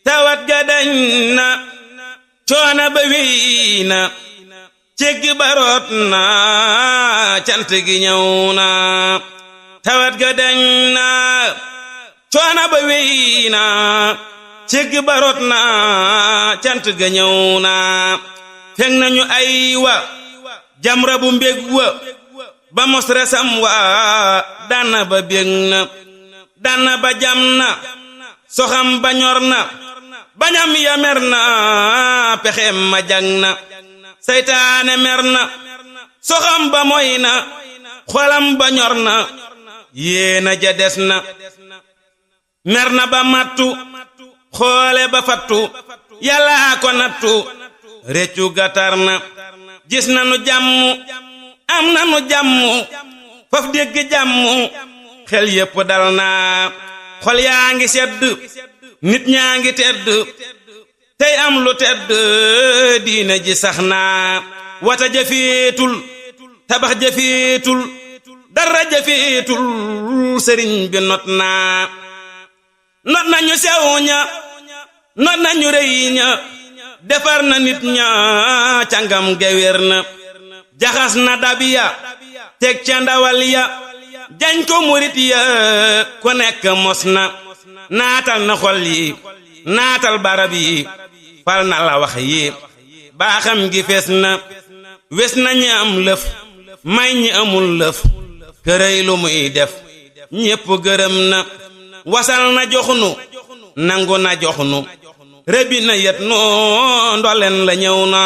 tawat ga dañ na coono ba wéy na céggi baroot na cant gi ñëw na tawat ga dañ na coono ba wéy na céggi baroot na cant ga ñëw na fekk nañu ay wa jamra bu mbég wa ba mos resam wa dana ba bég na dana ba jam na soxam ba ñor na bañam ya mer na pexem ma jang na seytaane mer na soxam ba moy na xolam ba ñor na yéena ja des na mer na ba mattu xoole ba fattu yàlla ko nattu réccu gatar na gis nanu jàmm am nanu jàmm faf dégg jàmm xel yépp dal na xol yaa ngi sedd nit ñaa ngi tedd tey am lu tedd diine ji sax na wata jafeetul tabax jafeetul dara jafeetul sëriñ bi not nañu sew ña not nañu rëy ña defar na nit ña cangam gewér na jaxas na dabiya teg ca ndawal ya jañ ko murit ya ku nekk mos na naatal na xol yi naatal barab yi fal na la wax yi baaxam gi fees na wes na ñi am lëf may ñi amul lëf kërëy lu muy def ñépp gërëm na wasal na joxnu nangu na joxnu rëbi na yet noo ndolen la ñëw na